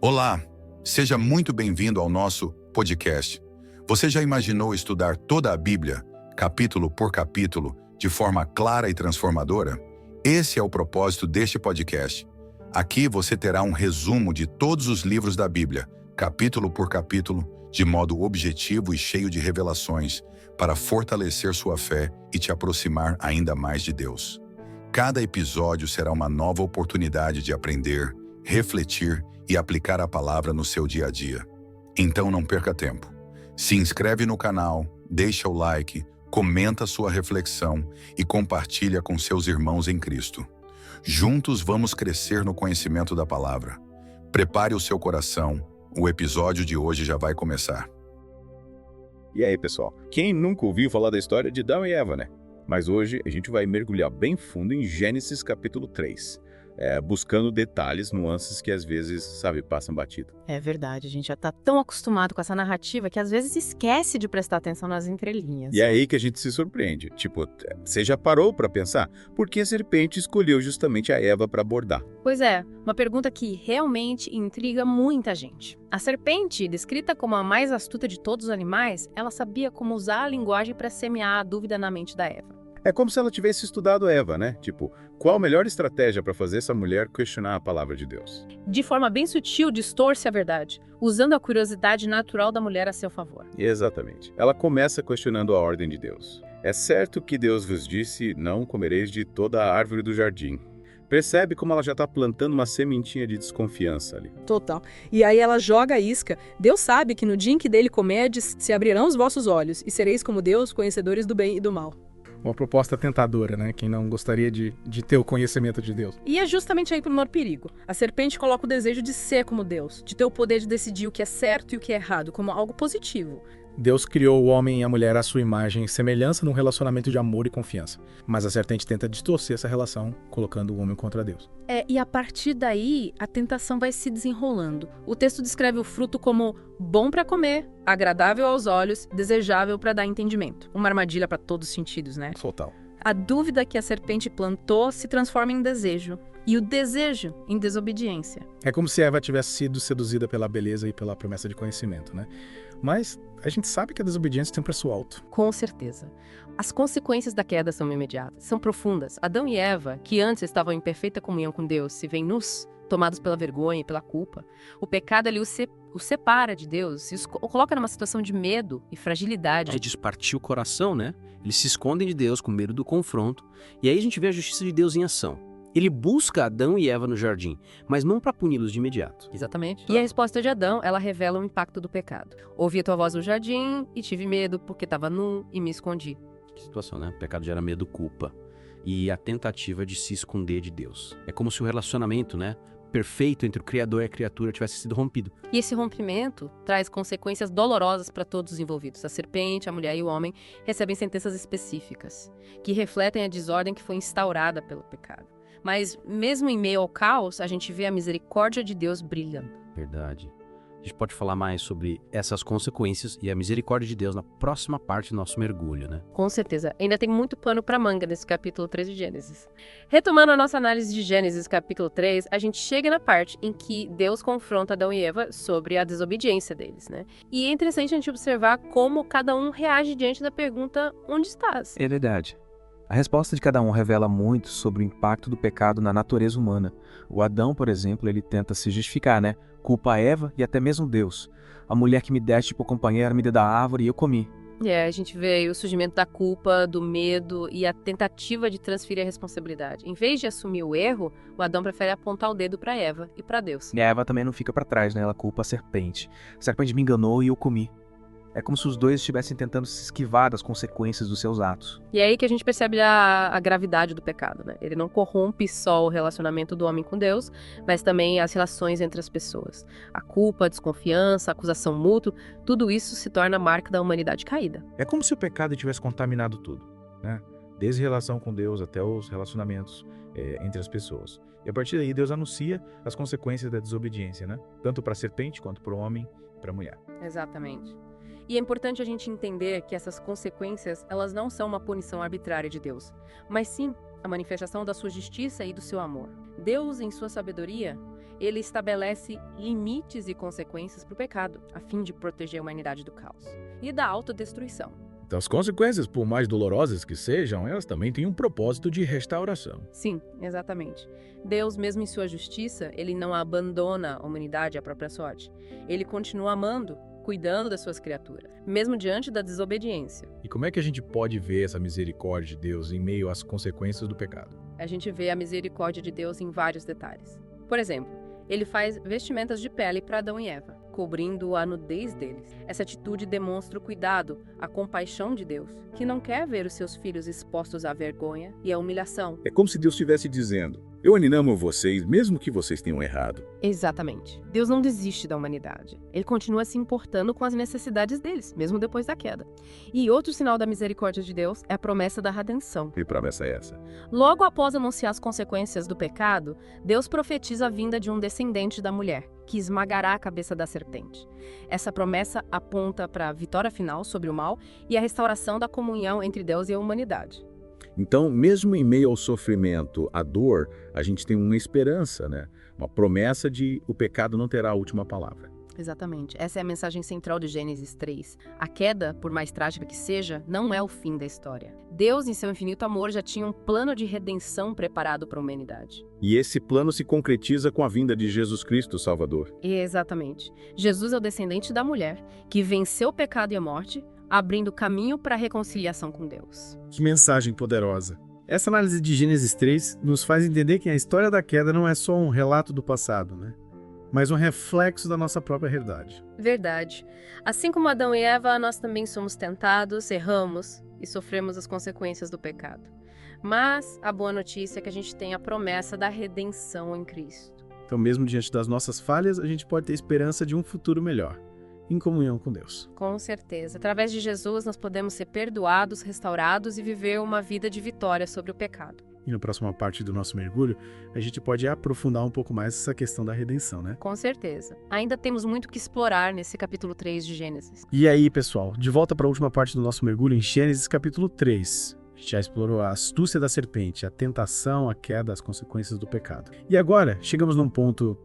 Olá, seja muito bem-vindo ao nosso podcast. Você já imaginou estudar toda a Bíblia, capítulo por capítulo, de forma clara e transformadora? Esse é o propósito deste podcast. Aqui você terá um resumo de todos os livros da Bíblia, capítulo por capítulo, de modo objetivo e cheio de revelações, para fortalecer sua fé e te aproximar ainda mais de Deus. Cada episódio será uma nova oportunidade de aprender, refletir e aplicar a palavra no seu dia a dia. Então não perca tempo. Se inscreve no canal, deixa o like, comenta sua reflexão e compartilha com seus irmãos em Cristo. Juntos vamos crescer no conhecimento da palavra. Prepare o seu coração, o episódio de hoje já vai começar. E aí, pessoal? Quem nunca ouviu falar da história de Adão e Eva, né? Mas hoje a gente vai mergulhar bem fundo em Gênesis capítulo 3, buscando detalhes, nuances que às vezes, passam batido. É verdade, a gente já tá tão acostumado com essa narrativa que às vezes esquece de prestar atenção nas entrelinhas. E é aí que a gente se surpreende. Você já parou para pensar por que a serpente escolheu justamente a Eva para abordar? Pois é, uma pergunta que realmente intriga muita gente. A serpente, descrita como a mais astuta de todos os animais, ela sabia como usar a linguagem para semear a dúvida na mente da Eva. É como se ela tivesse estudado Eva, né? Qual a melhor estratégia para fazer essa mulher questionar a palavra de Deus? De forma bem sutil, distorce a verdade, usando a curiosidade natural da mulher a seu favor. Exatamente. Ela começa questionando a ordem de Deus. É certo que Deus vos disse, não comereis de toda a árvore do jardim. Percebe como ela já está plantando uma sementinha de desconfiança ali. Total. E aí ela joga a isca. Deus sabe que no dia em que dele comerdes, se abrirão os vossos olhos, e sereis como Deus, conhecedores do bem e do mal. Uma proposta tentadora, né? Quem não gostaria de ter o conhecimento de Deus. E é justamente aí pro menor perigo. A serpente coloca o desejo de ser como Deus, de ter o poder de decidir o que é certo e o que é errado, como algo positivo. Deus criou o homem e a mulher à sua imagem e semelhança num relacionamento de amor e confiança. Mas a serpente tenta distorcer essa relação, colocando o homem contra Deus. E a partir daí, a tentação vai se desenrolando. O texto descreve o fruto como bom para comer, agradável aos olhos, desejável para dar entendimento. Uma armadilha para todos os sentidos, né? Total. A dúvida que a serpente plantou se transforma em desejo. E o desejo em desobediência. É como se Eva tivesse sido seduzida pela beleza e pela promessa de conhecimento, né? Mas a gente sabe que a desobediência tem um preço alto. Com certeza. As consequências da queda são imediatas, são profundas. Adão e Eva, que antes estavam em perfeita comunhão com Deus, se veem nus, tomados pela vergonha e pela culpa. O pecado ali os separa de Deus e os coloca numa situação de medo e fragilidade. Despartir o coração, né? Eles se escondem de Deus com medo do confronto. E aí a gente vê a justiça de Deus em ação. Ele busca Adão e Eva no jardim, mas não para puni-los de imediato. Exatamente. E a resposta de Adão, ela revela o impacto do pecado. Ouvi a tua voz no jardim e tive medo porque estava nu e me escondi. Que situação, né? O pecado gera medo, culpa e a tentativa de se esconder de Deus. É como se o relacionamento, né, perfeito entre o Criador e a criatura tivesse sido rompido. E esse rompimento traz consequências dolorosas para todos os envolvidos. A serpente, a mulher e o homem recebem sentenças específicas, que refletem a desordem que foi instaurada pelo pecado. Mas, mesmo em meio ao caos, a gente vê a misericórdia de Deus brilhando. Verdade. A gente pode falar mais sobre essas consequências e a misericórdia de Deus na próxima parte do nosso mergulho, né? Com certeza. Ainda tem muito pano para manga nesse capítulo 3 de Gênesis. Retomando a nossa análise de Gênesis capítulo 3, a gente chega na parte em que Deus confronta Adão e Eva sobre a desobediência deles, né? E é interessante a gente observar como cada um reage diante da pergunta: onde estás? É verdade. A resposta de cada um revela muito sobre o impacto do pecado na natureza humana. O Adão, por exemplo, ele tenta se justificar, né? Culpa a Eva e até mesmo Deus. A mulher que me deste por companheira me deu da árvore e eu comi. A gente vê aí o surgimento da culpa, do medo e a tentativa de transferir a responsabilidade. Em vez de assumir o erro, o Adão prefere apontar o dedo para Eva e para Deus. E a Eva também não fica para trás, né? Ela culpa a serpente. A serpente me enganou e eu comi. É como se os dois estivessem tentando se esquivar das consequências dos seus atos. E é aí que a gente percebe a gravidade do pecado, né? Ele não corrompe só o relacionamento do homem com Deus, mas também as relações entre as pessoas. A culpa, a desconfiança, a acusação mútua, tudo isso se torna a marca da humanidade caída. É como se o pecado tivesse contaminado tudo, né? Desde a relação com Deus até os relacionamentos entre as pessoas. E a partir daí Deus anuncia as consequências da desobediência, né? Tanto para a serpente quanto para o homem e para a mulher. Exatamente. E é importante a gente entender que essas consequências, elas não são uma punição arbitrária de Deus, mas sim a manifestação da sua justiça e do seu amor. Deus, em sua sabedoria, ele estabelece limites e consequências para o pecado, a fim de proteger a humanidade do caos e da autodestruição. Então, as consequências, por mais dolorosas que sejam, elas também têm um propósito de restauração. Sim, exatamente. Deus, mesmo em sua justiça, ele não abandona a humanidade à própria sorte. Ele continua amando, cuidando das suas criaturas, mesmo diante da desobediência. E como é que a gente pode ver essa misericórdia de Deus em meio às consequências do pecado? A gente vê a misericórdia de Deus em vários detalhes. Por exemplo, ele faz vestimentas de pele para Adão e Eva, cobrindo a nudez deles. Essa atitude demonstra o cuidado, a compaixão de Deus, que não quer ver os seus filhos expostos à vergonha e à humilhação. É como se Deus estivesse dizendo: eu ainda amo vocês, mesmo que vocês tenham errado. Exatamente. Deus não desiste da humanidade. Ele continua se importando com as necessidades deles, mesmo depois da queda. E outro sinal da misericórdia de Deus é a promessa da redenção. Que promessa é essa? Logo após anunciar as consequências do pecado, Deus profetiza a vinda de um descendente da mulher, que esmagará a cabeça da serpente. Essa promessa aponta para a vitória final sobre o mal e a restauração da comunhão entre Deus e a humanidade. Então, mesmo em meio ao sofrimento, à dor, a gente tem uma esperança, né? Uma promessa de o pecado não terá a última palavra. Exatamente. Essa é a mensagem central de Gênesis 3. A queda, por mais trágica que seja, não é o fim da história. Deus, em seu infinito amor, já tinha um plano de redenção preparado para a humanidade. E esse plano se concretiza com a vinda de Jesus Cristo, o Salvador. Exatamente. Jesus é o descendente da mulher, que venceu o pecado e a morte, abrindo caminho para a reconciliação com Deus. Que mensagem poderosa! Essa análise de Gênesis 3 nos faz entender que a história da queda não é só um relato do passado, né? Mas um reflexo da nossa própria realidade. Verdade. Assim como Adão e Eva, nós também somos tentados, erramos e sofremos as consequências do pecado. Mas a boa notícia é que a gente tem a promessa da redenção em Cristo. Então, mesmo diante das nossas falhas, a gente pode ter esperança de um futuro melhor, em comunhão com Deus. Com certeza. Através de Jesus, nós podemos ser perdoados, restaurados e viver uma vida de vitória sobre o pecado. E na próxima parte do nosso mergulho, a gente pode aprofundar um pouco mais essa questão da redenção, né? Com certeza. Ainda temos muito que explorar nesse capítulo 3 de Gênesis. E aí, pessoal, de volta para a última parte do nosso mergulho em Gênesis capítulo 3. A gente já explorou a astúcia da serpente, a tentação, a queda, as consequências do pecado. E agora, chegamos num ponto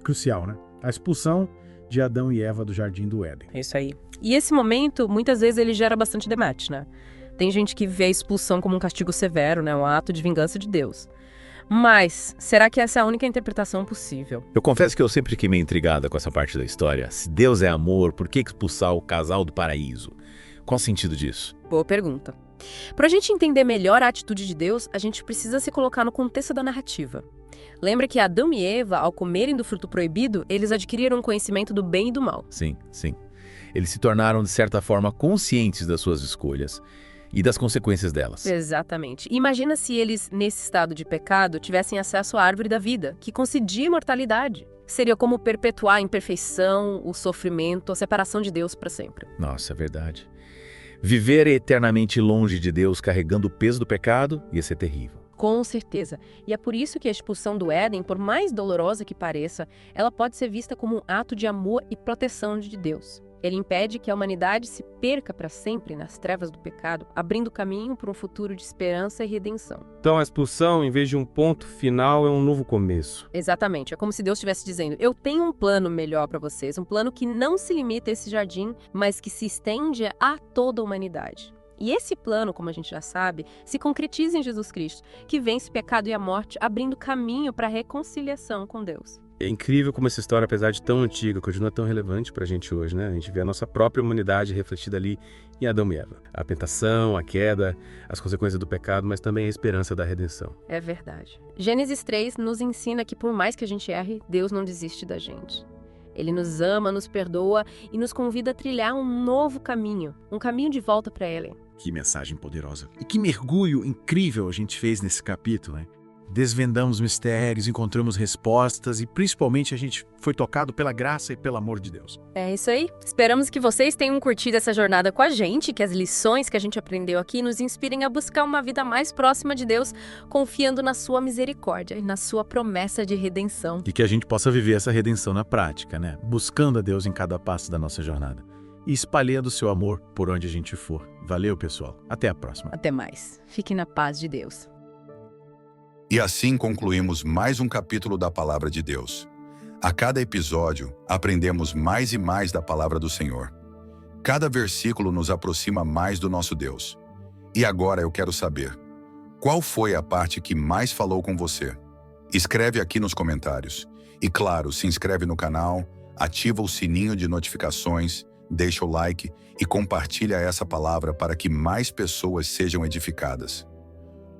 crucial, né? A expulsão de Adão e Eva do Jardim do Éden. É isso aí. E esse momento, muitas vezes, ele gera bastante debate, né? Tem gente que vê a expulsão como um castigo severo, né? Um ato de vingança de Deus. Mas, será que essa é a única interpretação possível? Eu confesso que eu sempre fiquei meio intrigada com essa parte da história. Se Deus é amor, por que expulsar o casal do paraíso? Qual o sentido disso? Boa pergunta. Para a gente entender melhor a atitude de Deus, a gente precisa se colocar no contexto da narrativa. Lembra que Adão e Eva, ao comerem do fruto proibido, eles adquiriram um conhecimento do bem e do mal. Sim, sim. Eles se tornaram, de certa forma, conscientes das suas escolhas e das consequências delas. Exatamente. Imagina se eles, nesse estado de pecado, tivessem acesso à árvore da vida, que concedia imortalidade. Seria como perpetuar a imperfeição, o sofrimento, a separação de Deus para sempre. Nossa, é verdade. Viver eternamente longe de Deus, carregando o peso do pecado, ia ser terrível. Com certeza. E é por isso que a expulsão do Éden, por mais dolorosa que pareça, ela pode ser vista como um ato de amor e proteção de Deus. Ele impede que a humanidade se perca para sempre nas trevas do pecado, abrindo caminho para um futuro de esperança e redenção. Então a expulsão, em vez de um ponto final, é um novo começo. Exatamente. É como se Deus estivesse dizendo: eu tenho um plano melhor para vocês, um plano que não se limita a esse jardim, mas que se estende a toda a humanidade. E esse plano, como a gente já sabe, se concretiza em Jesus Cristo, que vence o pecado e a morte, abrindo caminho para a reconciliação com Deus. É incrível como essa história, apesar de tão antiga, continua tão relevante pra gente hoje, né? A gente vê a nossa própria humanidade refletida ali em Adão e Eva. A tentação, a queda, as consequências do pecado, mas também a esperança da redenção. É verdade. Gênesis 3 nos ensina que por mais que a gente erre, Deus não desiste da gente. Ele nos ama, nos perdoa e nos convida a trilhar um novo caminho, um caminho de volta para Ele. Que mensagem poderosa. E que mergulho incrível a gente fez nesse capítulo, né? Desvendamos mistérios, encontramos respostas e principalmente a gente foi tocado pela graça e pelo amor de Deus. É isso aí. Esperamos que vocês tenham curtido essa jornada com a gente, que as lições que a gente aprendeu aqui nos inspirem a buscar uma vida mais próxima de Deus, confiando na sua misericórdia e na sua promessa de redenção. E que a gente possa viver essa redenção na prática, né? Buscando a Deus em cada passo da nossa jornada. E espalhando o seu amor por onde a gente for. Valeu, pessoal. Até a próxima. Até mais. Fique na paz de Deus. E assim concluímos mais um capítulo da Palavra de Deus. A cada episódio, aprendemos mais e mais da Palavra do Senhor. Cada versículo nos aproxima mais do nosso Deus. E agora eu quero saber, qual foi a parte que mais falou com você? Escreve aqui nos comentários. E claro, se inscreve no canal, ativa o sininho de notificações, deixa o like e compartilha essa palavra para que mais pessoas sejam edificadas.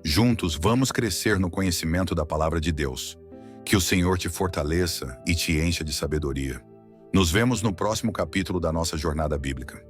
Juntos vamos crescer no conhecimento da Palavra de Deus. Que o Senhor te fortaleça e te encha de sabedoria. Nos vemos no próximo capítulo da nossa jornada bíblica.